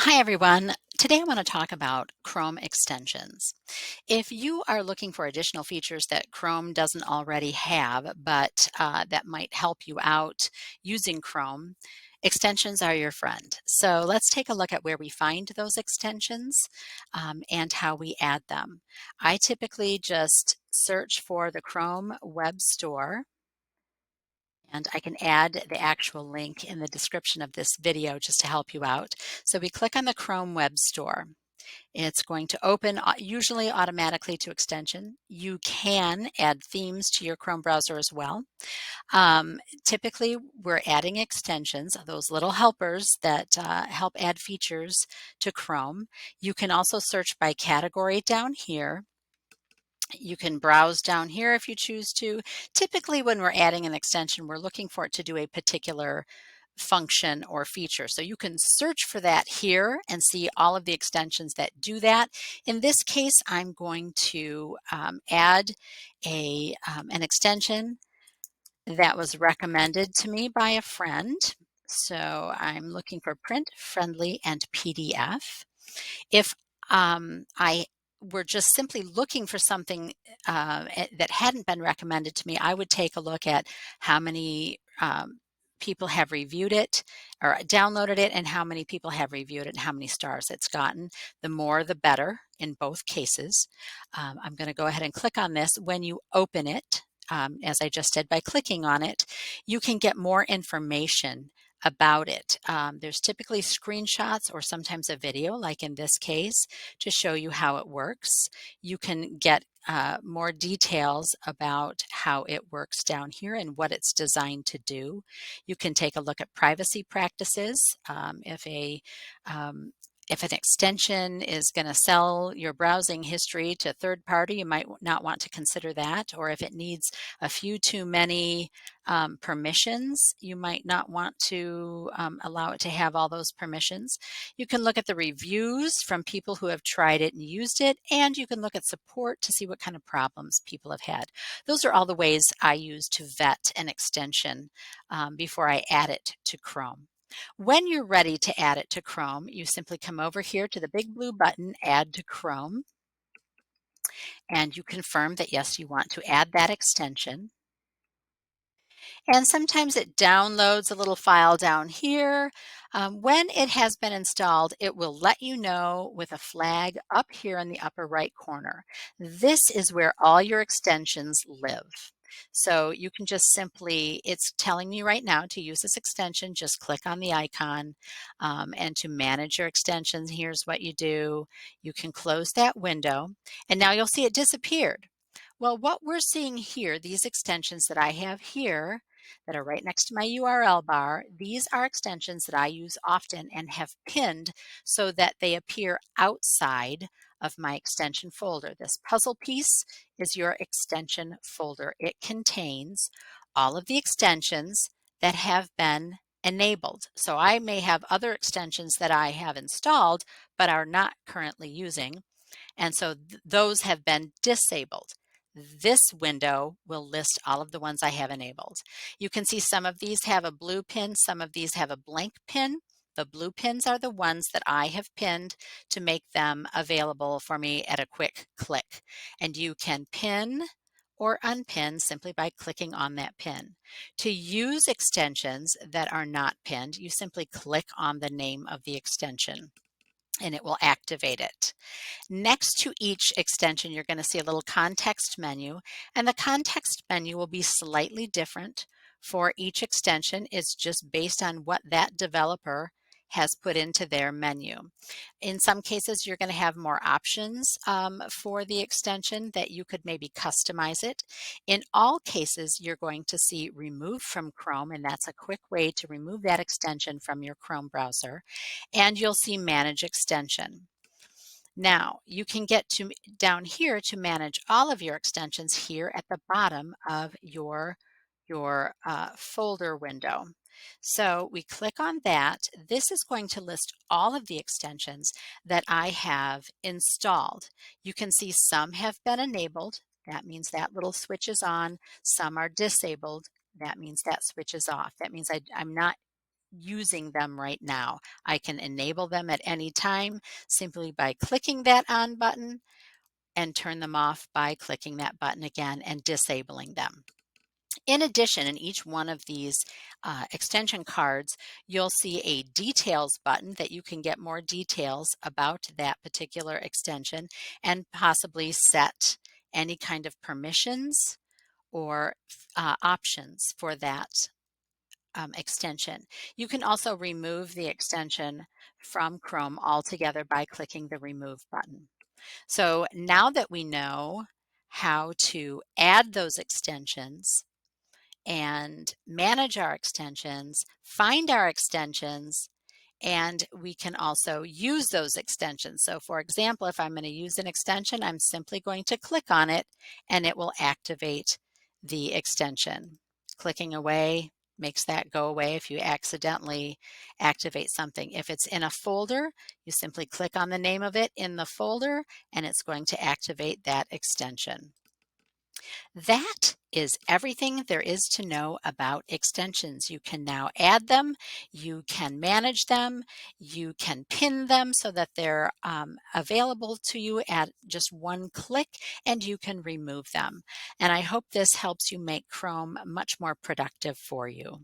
Hi everyone. Today I want to talk about Chrome extensions. If you are looking for additional features that Chrome doesn't already have, but that might help you out using Chrome, extensions are your friend. So let's take a look at where we find those extensions and how we add them. I typically just search for the Chrome Web Store, and I can add the actual link in the description of this video just to help you out. So we click on the Chrome Web Store. It's going to open usually automatically to extension. You can add themes to your Chrome browser as well. Typically, we're adding extensions, those little helpers that help add features to Chrome. You can also search by category down here. You can browse down here if you choose to. Typically, when we're adding an extension, we're looking for it to do a particular function or feature. So you can search for that here and see all of the extensions that do that. In this case, I'm going to add an extension that was recommended to me by a friend. So I'm looking for Print Friendly and PDF. If I were just simply looking for something that hadn't been recommended to me, I would take a look at how many people have reviewed it or downloaded it and how many people have reviewed it and how many stars it's gotten. The more, the better in both cases. I'm going to go ahead and click on this. When you open it, as I just did by clicking on it, you can get more information about it. There's typically screenshots or sometimes a video, like in this case, to show you how it works. You can get more details about how it works down here and what it's designed to do. You can take a look at privacy practices. Um, if an extension is going to sell your browsing history to third party, you might not want to consider that. Or if it needs a few too many permissions, you might not want to allow it to have all those permissions. You can look at the reviews from people who have tried it and used it, and you can look at support to see what kind of problems people have had. Those are all the ways I use to vet an extension before I add it to Chrome. When you're ready to add it to Chrome, you simply come over here to the big blue button, Add to Chrome, and you confirm that yes, you want to add that extension. And sometimes it downloads a little file down here. When it has been installed, it will let you know with a flag up here in the upper right corner. This is where all your extensions live. So you can just simply, it's telling me right now to use this extension, just click on the icon, and to manage your extensions, here's what you do. You can close that window, and now you'll see it disappeared. Well, what we're seeing here, these extensions that I have here, that are right next to my URL bar. These are extensions that I use often and have pinned so that they appear outside of my extension folder. This puzzle piece is your extension folder. It contains all of the extensions that have been enabled. So I may have other extensions that I have installed but are not currently using, and so those have been disabled. This window will list all of the ones I have enabled. You can see some of these have a blue pin, some of these have a blank pin. The blue pins are the ones that I have pinned to make them available for me at a quick click. And you can pin or unpin simply by clicking on that pin. To use extensions that are not pinned, you simply click on the name of the extension and it will activate it. Next to each extension, you're going to see a little context menu, and the context menu will be slightly different for each extension. It's just based on what that developer has put into their menu. In some cases, you're going to have more options for the extension that you could maybe customize it. In all cases, you're going to see Remove from Chrome, and that's a quick way to remove that extension from your Chrome browser. And you'll see Manage Extension. Now, you can get to down here to manage all of your extensions here at the bottom of your folder window. So we click on that. This is going to list all of the extensions that I have installed. You can see some have been enabled. That means that little switch is on. Some are disabled. That means that switch is off. That means I'm not using them right now. I can enable them at any time simply by clicking that on button and turn them off by clicking that button again and disabling them. In addition, in each one of these extension cards, you'll see a details button that you can get more details about that particular extension and possibly set any kind of permissions or options for that extension. You can also remove the extension from Chrome altogether by clicking the remove button. So now that we know how to add those extensions and manage our extensions, find our extensions, and we can also use those extensions. So for example, if I'm going to use an extension, I'm simply going to click on it and it will activate the extension. Clicking away makes that go away if you accidentally activate something. If it's in a folder, you simply click on the name of it in the folder and it's going to activate that extension. That is everything there is to know about extensions. You can now add them, you can manage them, you can pin them so that they're available to you at just one click, and you can remove them. And I hope this helps you make Chrome much more productive for you.